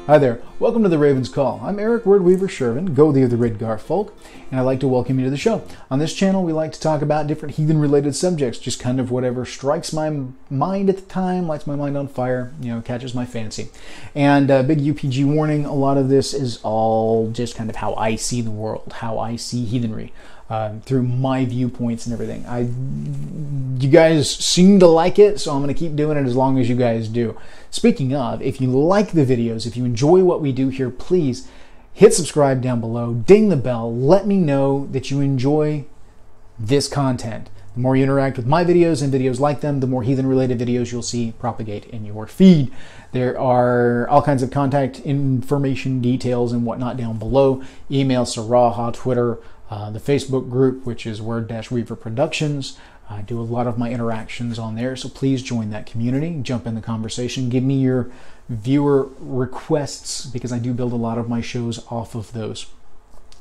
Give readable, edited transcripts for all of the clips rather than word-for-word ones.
Hi there, welcome to the Raven's Call. I'm Eric Wordweaver Sjerven, Gothi of the Ridgar folk, and I'd like to welcome you to the show. On this channel, we like to talk about different heathen-related subjects, just kind of whatever strikes my mind at the time, lights my mind on fire, catches my fancy. And big UPG warning, a lot of this is all just kind of how I see the world, how I see heathenry. Through my viewpoints and everything. You guys seem to like it, so I'm going to keep doing it as long as you guys do. Speaking of, if you like the videos, if you enjoy what we do here, please hit subscribe down below, ding the bell, let me know that you enjoy this content. The more you interact with my videos and videos like them, the more heathen-related videos you'll see propagate in your feed. There are all kinds of contact information, details, and whatnot down below. Email, Saraha, Twitter, the Facebook group, which is Word-Weaver Productions. I do a lot of my interactions on there, so please join that community. Jump in the conversation. Give me your viewer requests, because I do build a lot of my shows off of those.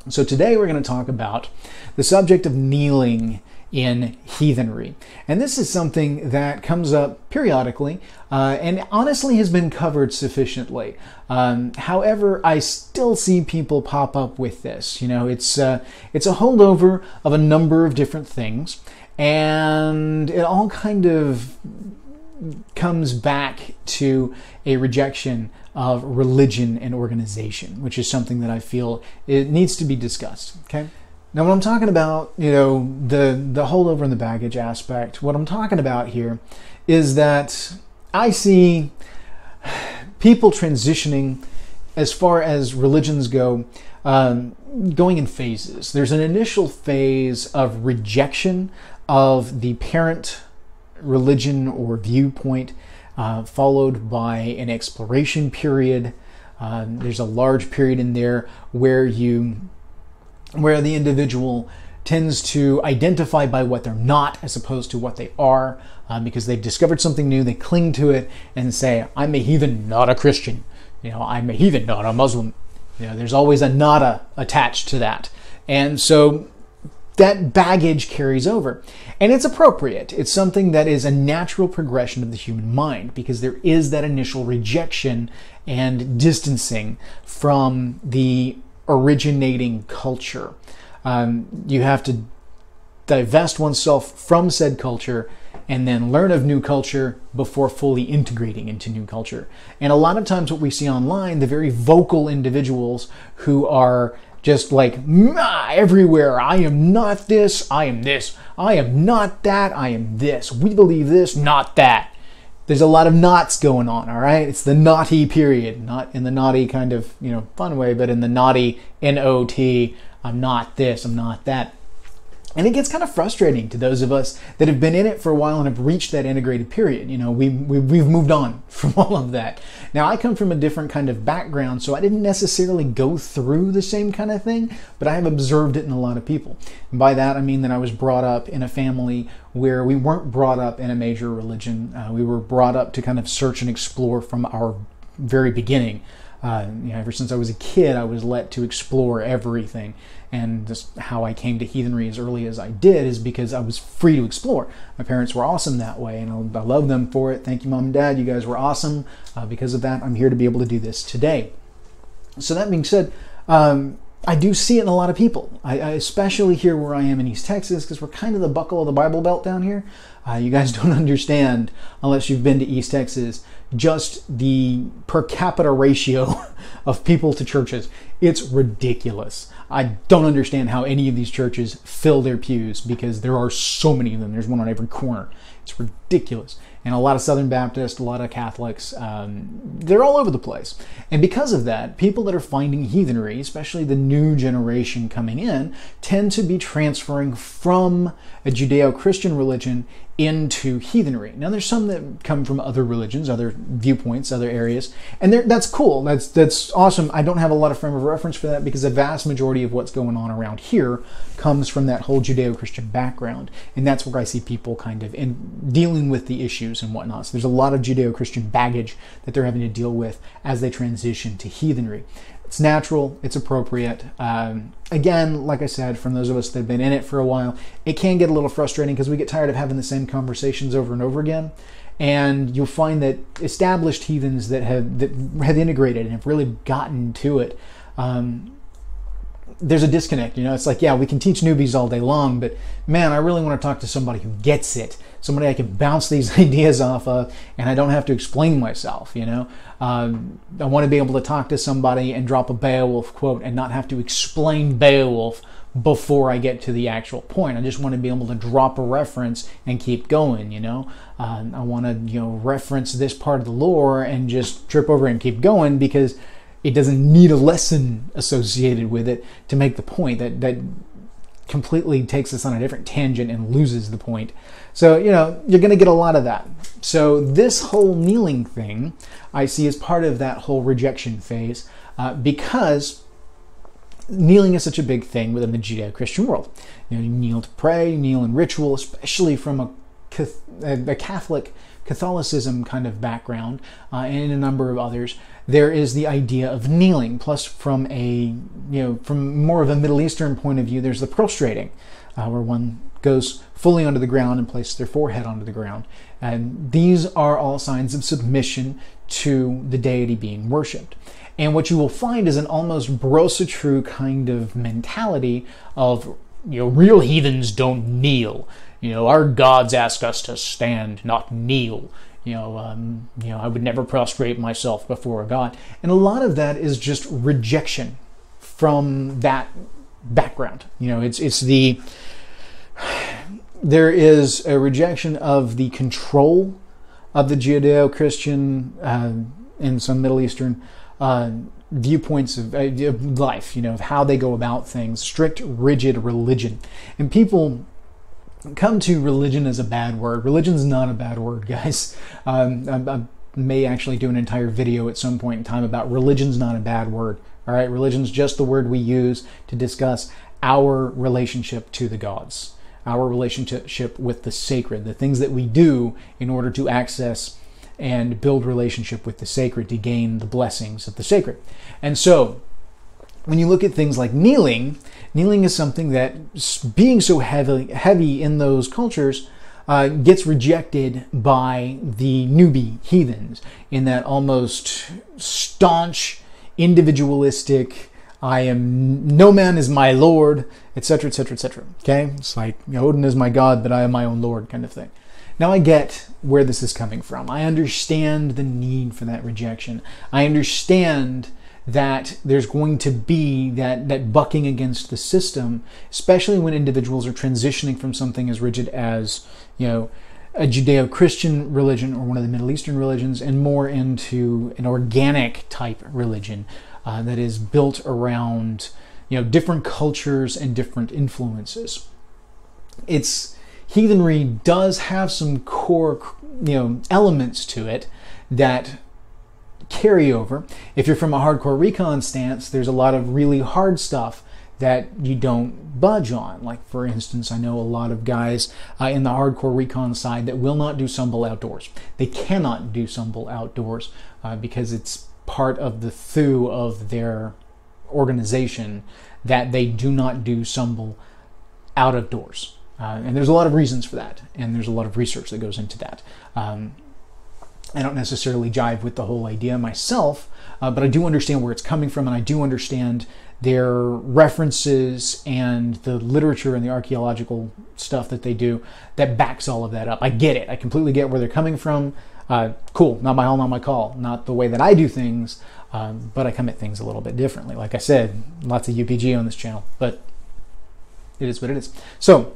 So today we're going to talk about the subject of kneeling in heathenry. And this is something that comes up periodically and honestly has been covered sufficiently. However, I still see people pop up with this. It's a holdover of a number of different things, and it all kind of comes back to a rejection of religion and organization, which is something that I feel it needs to be discussed. Okay. Now, when I'm talking about, the holdover and the baggage aspect, what I'm talking about here is that I see people transitioning as far as religions go, going in phases. There's an initial phase of rejection of the parent religion or viewpoint, followed by an exploration period. There's a large period in there where the individual tends to identify by what they're not as opposed to what they are, because they've discovered something new, they cling to it and say, I'm a heathen, not a Christian. I'm a heathen, not a Muslim. There's always a nada attached to that. And so that baggage carries over. And it's appropriate. It's something that is a natural progression of the human mind, because there is that initial rejection and distancing from the originating culture. You have to divest oneself from said culture and then learn of new culture before fully integrating into new culture. And a lot of times what we see online, the very vocal individuals who are just like everywhere, I am not this, I am this, I am not that, I am this, we believe this, not that. There's a lot of knots going on, all right? It's the naughty period, not in the naughty kind of, fun way, but in the naughty, N-O-T, I'm not this, I'm not that. And it gets kind of frustrating to those of us that have been in it for a while and have reached that integrated period. We've moved on from all of that. Now, I come from a different kind of background, so I didn't necessarily go through the same kind of thing, but I have observed it in a lot of people. And by that, I mean that I was brought up in a family where we weren't brought up in a major religion. We were brought up to kind of search and explore from our very beginning. Ever since I was a kid, I was let to explore everything. And just how I came to heathenry as early as I did is because I was free to explore. My parents were awesome that way, and I love them for it. Thank you, Mom and Dad. You guys were awesome. Because of that, I'm here to be able to do this today. So that being said, I do see it in a lot of people. I especially here where I am in East Texas, because we're kind of the buckle of the Bible Belt down here. You guys don't understand, unless you've been to East Texas, just the per capita ratio of people to churches. It's ridiculous. I don't understand how any of these churches fill their pews, because there are so many of them. There's one on every corner. It's ridiculous. And a lot of Southern Baptists, a lot of Catholics, they're all over the place. And because of that, people that are finding heathenry, especially the new generation coming in, tend to be transferring from a Judeo-Christian religion into heathenry. Now, there's some that come from other religions, other viewpoints, other areas, and that's cool. That's awesome. I don't have a lot of frame of reference for that, because the vast majority of what's going on around here comes from that whole Judeo-Christian background, and that's where I see people kind of dealing with the issues and whatnot. So there's a lot of Judeo-Christian baggage that they're having to deal with as they transition to heathenry. It's natural, it's appropriate. Again, like I said, from those of us that have been in it for a while, it can get a little frustrating because we get tired of having the same conversations over and over again. And you'll find that established heathens that have integrated and have really gotten to it, there's a disconnect. It's like, yeah, we can teach newbies all day long, but man, I really want to talk to somebody who gets it, somebody I can bounce these ideas off of, and I don't have to explain myself. I want to be able to talk to somebody and drop a Beowulf quote and not have to explain Beowulf before I get to the actual point. I just want to be able to drop a reference and keep going. I want to reference this part of the lore and just trip over and keep going, because it doesn't need a lesson associated with it to make the point. That completely takes us on a different tangent and loses the point. So, you're going to get a lot of that. So this whole kneeling thing I see as part of that whole rejection phase, because kneeling is such a big thing within the Judeo-Christian world. You kneel to pray, you kneel in ritual, especially from a Catholic Catholicism kind of background, and a number of others. There is the idea of kneeling, plus from more of a Middle Eastern point of view, there's the prostrating, where one goes fully onto the ground and places their forehead onto the ground. And these are all signs of submission to the deity being worshipped. And what you will find is an almost brosatru kind of mentality of, real heathens don't kneel. Our gods ask us to stand, not kneel. I would never prostrate myself before a god. And a lot of that is just rejection from that background. There is a rejection of the control of the Judeo-Christian and some Middle Eastern viewpoints of life, of how they go about things, strict, rigid religion. And people come to religion as a bad word. Religion's not a bad word, guys. I may actually do an entire video at some point in time about religion's not a bad word. All right, religion's just the word we use to discuss our relationship to the gods, our relationship with the sacred, the things that we do in order to access and build relationship with the sacred to gain the blessings of the sacred. And so when you look at things like kneeling is something that, being so heavy in those cultures, gets rejected by the newbie heathens in that almost staunch, individualistic, no man is my lord, etc., etc., etc. Okay? It's like, Odin is my god, but I am my own lord kind of thing. Now I get where this is coming from. I understand the need for that rejection. I understand that there's going to be that bucking against the system, especially when individuals are transitioning from something as rigid as, a Judeo-Christian religion or one of the Middle Eastern religions, and more into an organic type religion that is built around, different cultures and different influences. Heathenry does have some core, elements to it that carry over. If you're from a hardcore recon stance, there's a lot of really hard stuff that you don't budge on. Like, for instance, I know a lot of guys in the hardcore recon side that will not do Sumble outdoors. They cannot do Sumble outdoors because it's part of the thew of their organization that they do not do Sumble out of doors. And there's a lot of reasons for that, and there's a lot of research that goes into that. I don't necessarily jive with the whole idea myself, but I do understand where it's coming from, and I do understand their references and the literature and the archaeological stuff that they do that backs all of that up. I get it. I completely get where they're coming from. Cool. Not my hall, not my call. Not the way that I do things, but I come at things a little bit differently. Like I said, lots of UPG on this channel, but it is what it is. So,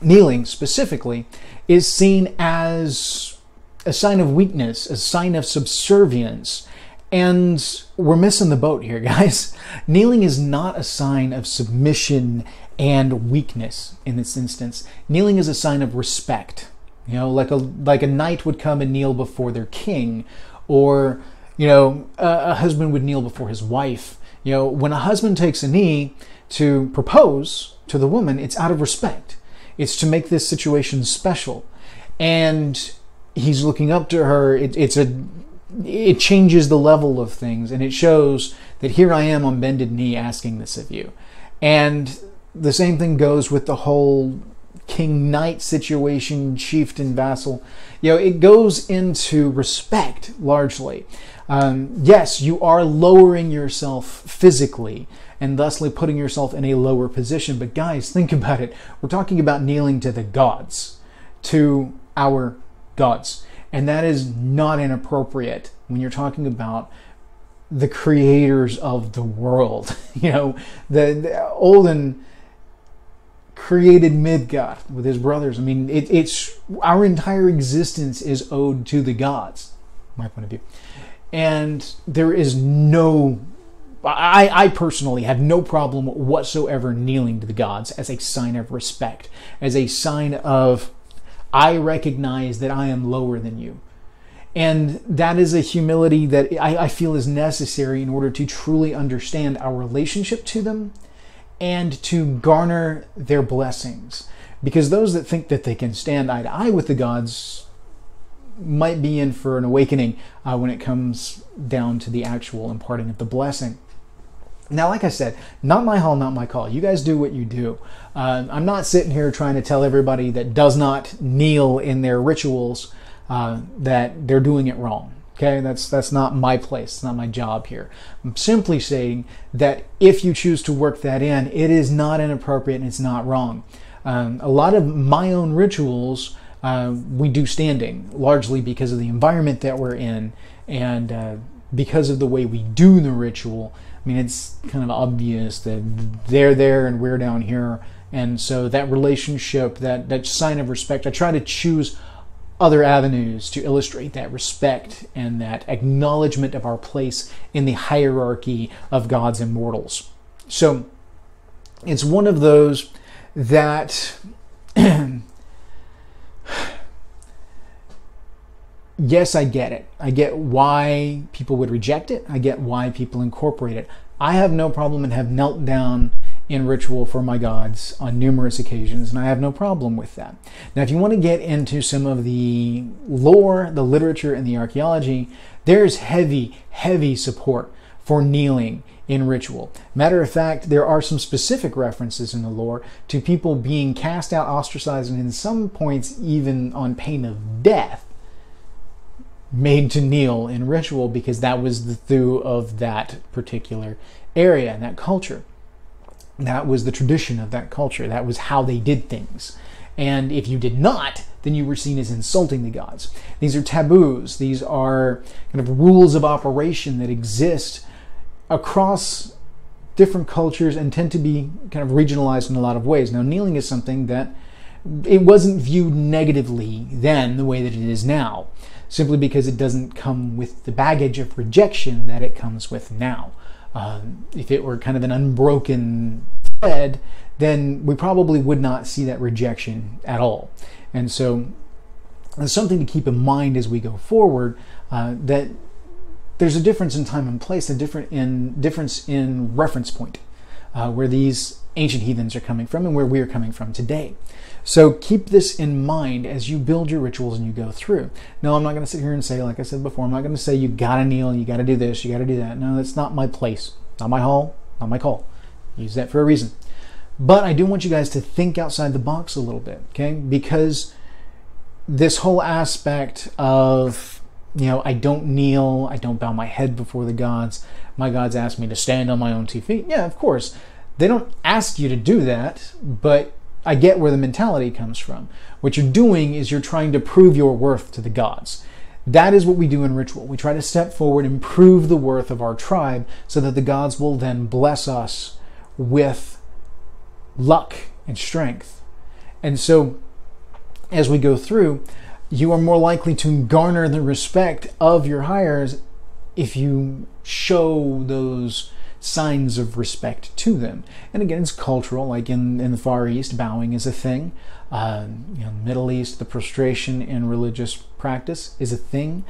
kneeling specifically is seen as a sign of weakness, a sign of subservience, and we're missing the boat here, guys. Kneeling is not a sign of submission and weakness in this instance. Kneeling is a sign of respect. Like a knight would come and kneel before their king, or a husband would kneel before his wife. When a husband takes a knee to propose to the woman, it's out of respect. It's to make this situation special, and he's looking up to her. It changes the level of things, and it shows that here I am on bended knee asking this of you. And the same thing goes with the whole king knight situation, chieftain vassal. It goes into respect largely. Yes, you are lowering yourself physically and thusly putting yourself in a lower position. But guys, think about it. We're talking about kneeling to the gods, to our gods. And that is not inappropriate when you're talking about the creators of the world. The Odin created Midgard with his brothers. I mean, it's our entire existence is owed to the gods, my point of view. And there is I personally have no problem whatsoever kneeling to the gods as a sign of respect, as a sign of, I recognize that I am lower than you. And that is a humility that I feel is necessary in order to truly understand our relationship to them and to garner their blessings. Because those that think that they can stand eye to eye with the gods might be in for an awakening when it comes down to the actual imparting of the blessing. Now, like I said, not my hall, not my call. You guys do what you do. I'm not sitting here trying to tell everybody that does not kneel in their rituals that they're doing it wrong. Okay, that's not my place. It's not my job here. I'm simply saying that if you choose to work that in, it is not inappropriate and it's not wrong. A lot of my own rituals we do standing, largely because of the environment that we're in and because of the way we do the ritual. I mean, it's kind of obvious that they're there and we're down here. And so that relationship, that sign of respect, I try to choose other avenues to illustrate that respect and that acknowledgement of our place in the hierarchy of gods and mortals. So it's one of those that yes, I get it. I get why people would reject it. I get why people incorporate it. I have no problem and have knelt down in ritual for my gods on numerous occasions, and I have no problem with that. Now, if you want to get into some of the lore, the literature, and the archaeology, there's heavy, heavy support for kneeling in ritual. Matter of fact, there are some specific references in the lore to people being cast out, ostracized, and in some points even on pain of death, made to kneel in ritual because that was the thew of that particular area and that culture. That was the tradition of that culture. That was how they did things. And if you did not, then you were seen as insulting the gods. These are taboos. These are kind of rules of operation that exist across different cultures and tend to be kind of regionalized in a lot of ways. Now, kneeling is something that it wasn't viewed negatively then the way that it is now, simply because it doesn't come with the baggage of rejection that it comes with now. If it were kind of an unbroken thread, then we probably would not see that rejection at all. And so it's something to keep in mind as we go forward, that there's a difference in time and place, a difference in reference point, where these ancient heathens are coming from and where we are coming from today. So keep this in mind as you build your rituals and you go through. No, I'm not going to sit here and say, like I said before, I'm not going to say you got to kneel, you got to do this, you got to do that. No, that's not my place. Not my hall, not my call. Use that for a reason. But I do want you guys to think outside the box a little bit, okay? Because this whole aspect of, I don't kneel, I don't bow my head before the gods. My gods ask me to stand on my own 2 feet. Yeah, of course. They don't ask you to do that, but I get where the mentality comes from. What you're doing is you're trying to prove your worth to the gods. That is what we do in ritual. We try to step forward and prove the worth of our tribe so that the gods will then bless us with luck and strength. And so as we go through, you are more likely to garner the respect of your hires if you show those signs of respect to them. And again, it's cultural. Like in the Far East, bowing is a thing. Middle East, the prostration in religious practice is a thing.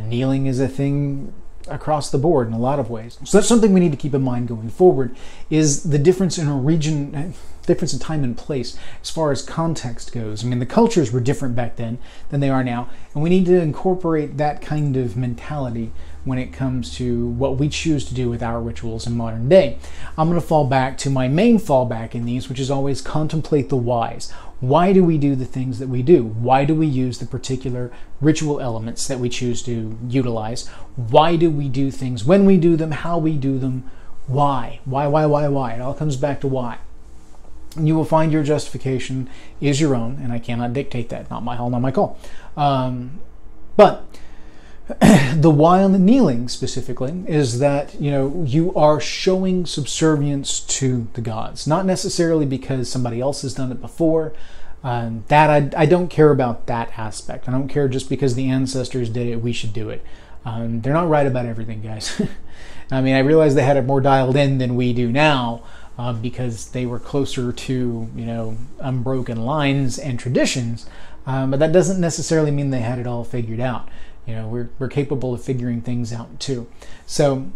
Kneeling is a thing across the board in a lot of ways. So that's something we need to keep in mind going forward, is the difference in a region, difference in time and place as far as context goes. I mean, the cultures were different back then than they are now, and we need to incorporate that kind of mentality when it comes to what we choose to do with our rituals in modern day. I'm going to fall back to my main fallback in these, which is always contemplate the whys. Why do we do the things that we do? Why do we use the particular ritual elements that we choose to utilize? Why do we do things when we do them, how we do them? Why? Why? It all comes back to why. And you will find your justification is your own, and I cannot dictate that. Not my hall, not my call. But the why on the kneeling specifically is that, you know, you are showing subservience to the gods, not necessarily because somebody else has done it before. I don't care about that aspect. I don't care just because the ancestors did it, we should do it. They're not right about everything, guys. I mean, I realize they had it more dialed in than we do now, because they were closer to, you know, unbroken lines and traditions. But that doesn't necessarily mean they had it all figured out. You know, we're capable of figuring things out too. So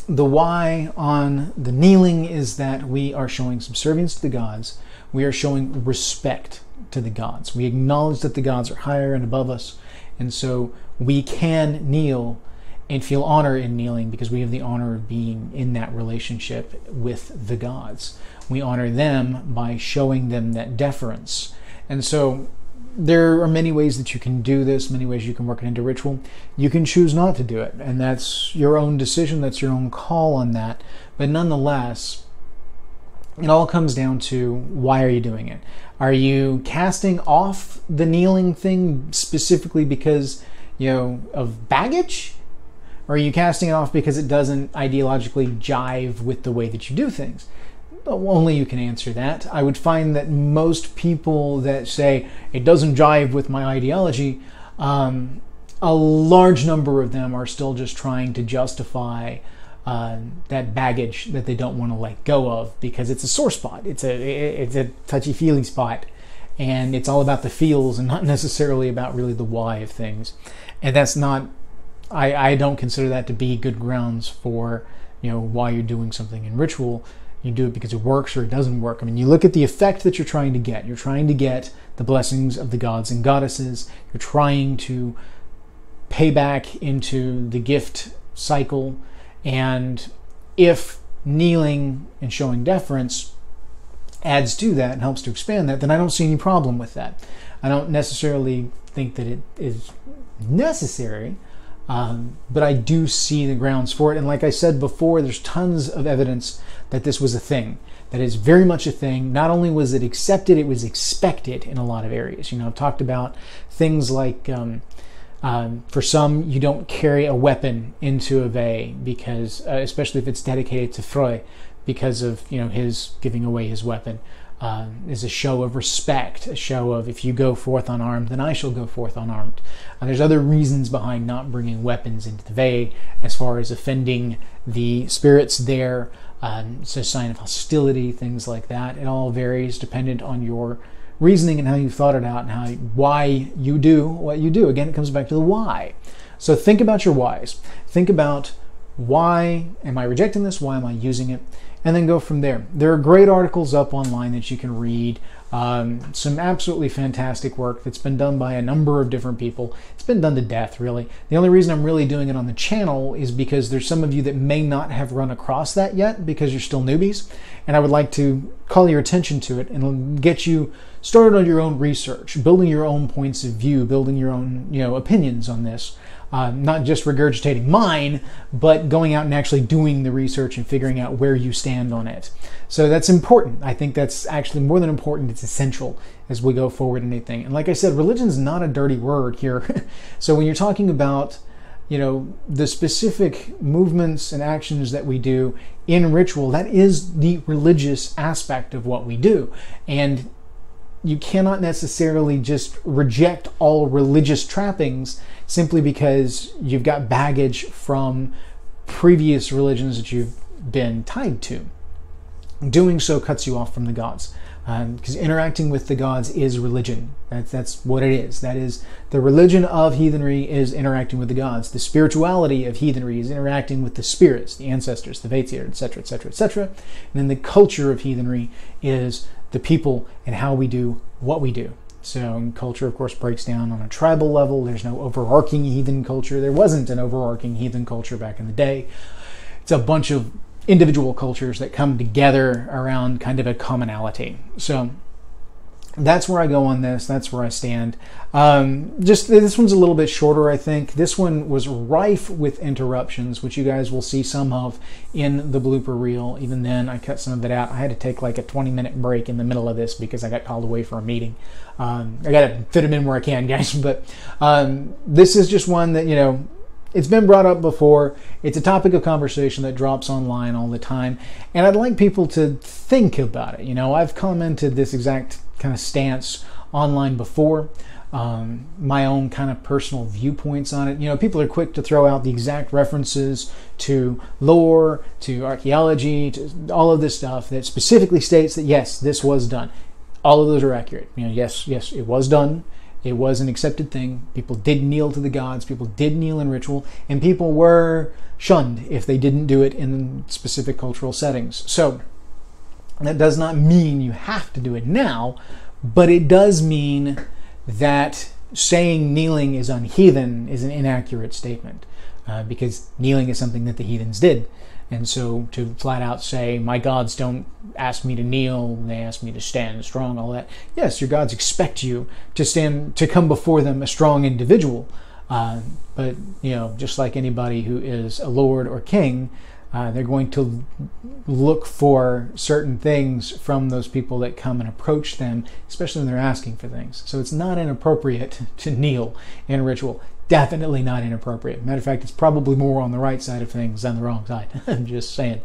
the why on the kneeling is that we are showing subservience to the gods. We are showing respect to the gods. We acknowledge that the gods are higher and above us. And so we can kneel and feel honor in kneeling because we have the honor of being in that relationship with the gods. We honor them by showing them that deference. And so there are many ways that you can do this, many ways you can work it into ritual. You can choose not to do it, and that's your own decision, that's your own call on that. But nonetheless, it all comes down to, why are you doing it? Are you casting off the kneeling thing specifically because, you know, of baggage? Or are you casting it off because it doesn't ideologically jive with the way that you do things? Only you can answer that. I would find that most people that say it doesn't jive with my ideology, a large number of them are still just trying to justify that baggage that they don't want to let go of because it's a sore spot. It's a touchy-feely spot, and it's all about the feels and not necessarily about really the why of things. And that's not. I don't consider that to be good grounds for, you know, why you're doing something in ritual. You do it because it works or it doesn't work. I mean, you look at the effect that you're trying to get. You're trying to get the blessings of the gods and goddesses. You're trying to pay back into the gift cycle. And if kneeling and showing deference adds to that and helps to expand that, then I don't see any problem with that. I don't necessarily think that it is necessary, but I do see the grounds for it. And like I said before, there's tons of evidence that this was a thing, that is very much a thing. Not only was it accepted, it was expected in a lot of areas. You know, I've talked about things like, for some, you don't carry a weapon into a Ve because, especially if it's dedicated to Frey, because of, you know, his giving away his weapon. Is a show of respect, a show of, if you go forth unarmed, then I shall go forth unarmed. There's other reasons behind not bringing weapons into the Ve, as far as offending the spirits there. It's a sign of hostility, things like that. It all varies dependent on your reasoning and how you've thought it out and why you do what you do. Again, it comes back to the why. So think about your whys. Think about, why am I rejecting this? Why am I using it? And then go from there. There are great articles up online that you can read. Some absolutely fantastic work that's been done by a number of different people. It's been done to death, really. The only reason I'm really doing it on the channel is because there's some of you that may not have run across that yet because you're still newbies. And I would like to call your attention to it and get you started on your own research, building your own points of view, building your own, you know, opinions on this. Not just regurgitating mine, but going out and actually doing the research and figuring out where you stand on it. So that's important. I think that's actually more than important. It's essential as we go forward in anything. And like I said, religion's not a dirty word here. So when you're talking about, you know, the specific movements and actions that we do in ritual, that is the religious aspect of what we do. And you cannot necessarily just reject all religious trappings simply because you've got baggage from previous religions that you've been tied to. Doing so cuts you off from the gods, because interacting with the gods is religion. That's what it is. That is, the religion of heathenry is interacting with the gods. The spirituality of heathenry is interacting with the spirits, the ancestors, the Vaetier, etc., etc., etc. And then the culture of heathenry is the people and how we do what we do. So culture, of course, breaks down on a tribal level. There's no overarching heathen culture. There wasn't an overarching heathen culture back in the day. It's a bunch of individual cultures that come together around kind of a commonality. So that's where I go on this. That's where I stand. Just this one's a little bit shorter, I think. This one was rife with interruptions, which you guys will see some of in the blooper reel. Even then, I cut some of it out. I had to take like a 20-minute break in the middle of this because I got called away for a meeting. I got to fit them in where I can, guys. But this is just one that, you know, it's been brought up before. It's a topic of conversation that drops online all the time. And I'd like people to think about it. You know, I've commented this exact kind of stance online before, my own kind of personal viewpoints on it. You know, people are quick to throw out the exact references to lore, to archaeology, to all of this stuff that specifically states that yes, this was done. All of those are accurate. You know, yes, it was done. It was an accepted thing. People did kneel to the gods. People did kneel in ritual, and people were shunned if they didn't do it in specific cultural settings. So that does not mean you have to do it now, but it does mean that saying kneeling is unheathen is an inaccurate statement, because kneeling is something that the heathens did. And so to flat out say, my gods don't ask me to kneel, they ask me to stand strong, all that. Yes, your gods expect you to stand, to come before them a strong individual. But, you know, just like anybody who is a lord or king, they're going to look for certain things from those people that come and approach them, especially when they're asking for things. So it's not inappropriate to kneel in a ritual. Definitely not inappropriate. Matter of fact, it's probably more on the right side of things than the wrong side. I'm just saying.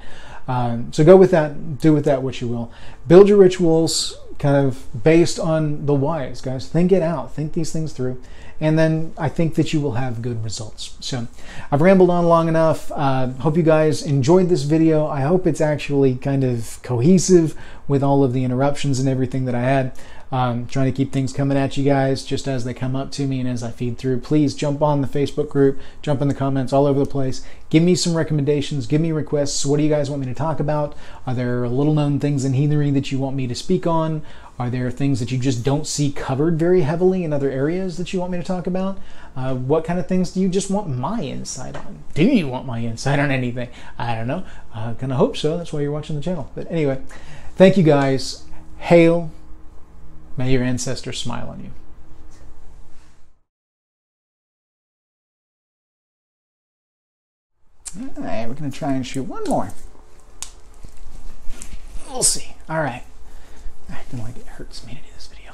So go with that. Do with that what you will. Build your rituals kind of based on the whys, guys. Think it out. Think these things through. And then I think that you will have good results. So I've rambled on long enough. Hope you guys enjoyed this video. I hope it's actually kind of cohesive with all of the interruptions and everything that I had. Trying to keep things coming at you guys just as they come up to me and as I feed through. Please jump on the Facebook group, jump in the comments all over the place. Give me some recommendations, give me requests. What do you guys want me to talk about? Are there little known things in heathenry that you want me to speak on? Are there things that you just don't see covered very heavily in other areas that you want me to talk about? What kind of things do you just want my insight on? Do you want my insight on anything? I don't know. I kind of hope so. That's why you're watching the channel. But anyway, thank you guys. Hail. May your ancestors smile on you. All right, we're going to try and shoot one more. We'll see. All right. I don't like it hurts me to do this video.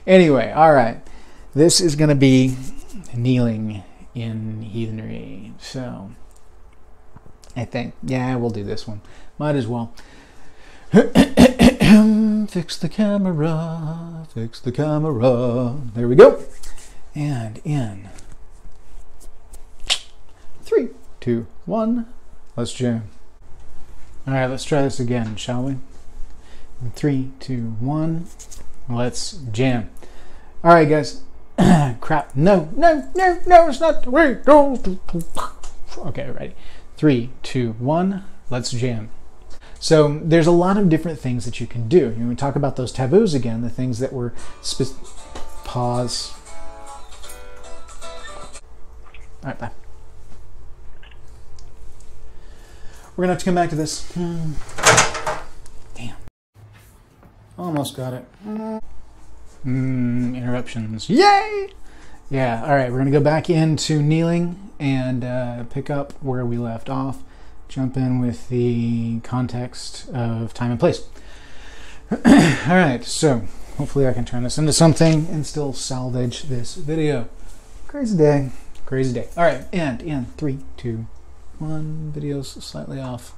Anyway, all right. This is going to be kneeling in heathenry. So I think, yeah, we'll do this one. Might as well. Fix the camera, fix the camera. There we go. And in 3, 2, 1, let's jam. All right, let's try this again, shall we? In 3, 2, 1, let's jam. All right, guys. Crap. No, it's not the way. Okay, ready. 3, 2, 1, let's jam. So there's a lot of different things that you can do. You know, we talk about those taboos again, the things that were pause. All right, bye. We're gonna have to come back to this. Damn. Almost got it. Interruptions. Yay! Yeah, all right, we're gonna go back into kneeling and pick up where we left off. Jump in with the context of time and place. All right, so hopefully I can turn this into something and still salvage this video. Crazy day, crazy day. All right, and in 3, 2, 1, video's slightly off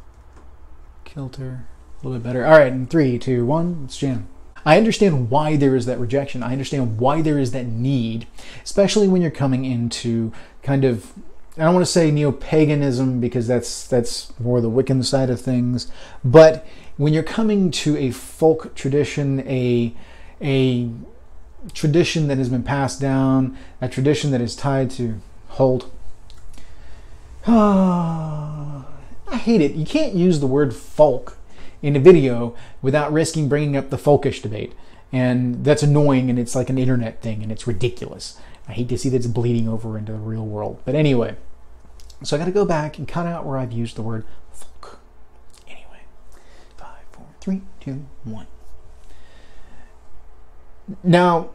kilter, a little bit better. All right, in 3, 2, 1, let's jam. I understand why there is that rejection. I understand why there is that need, especially when you're coming into kind of, I don't want to say neo-paganism because that's more the Wiccan side of things, but when you're coming to a folk tradition, a tradition that has been passed down, a tradition that is tied to hold. I hate it. You can't use the word folk in a video without risking bringing up the folkish debate, and that's annoying, and it's like an internet thing, and it's ridiculous. I hate to see that it's bleeding over into the real world. But anyway, so I got to go back and cut out where I've used the word folk. Anyway, 5, 4, 3, 2, 1. Now,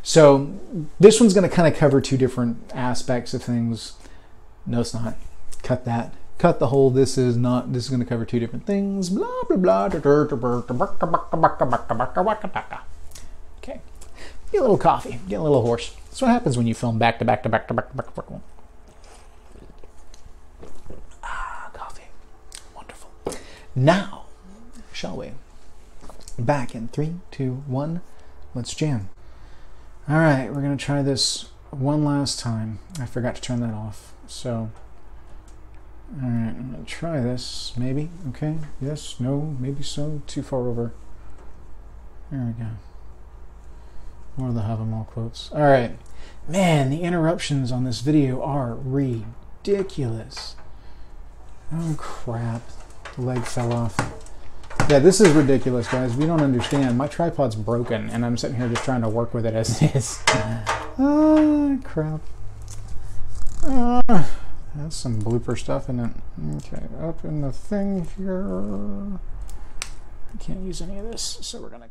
so this one's going to kind of cover two different aspects of things. No, it's not. Cut that. Cut the whole. This is not. This is going to cover two different things. Blah blah blah. Okay. Get a little coffee. Get a little hoarse. That's what happens when you film back to back to back to back to back to back. Ah, coffee. Wonderful. Now, shall we? Back in 3, 2, 1. Let's jam. All right, we're going to try this one last time. I forgot to turn that off. So, all right, I'm going to try this. Maybe. Okay. Yes. No. Maybe so. Too far over. There we go. More of the have them all quotes. All right. Man, the interruptions on this video are ridiculous. Oh, crap. The leg fell off. Yeah, this is ridiculous, guys. We don't understand. My tripod's broken, and I'm sitting here just trying to work with it as it is. Oh, crap. That's some blooper stuff in it. Okay, up in the thing here. I can't use any of this, so we're going to...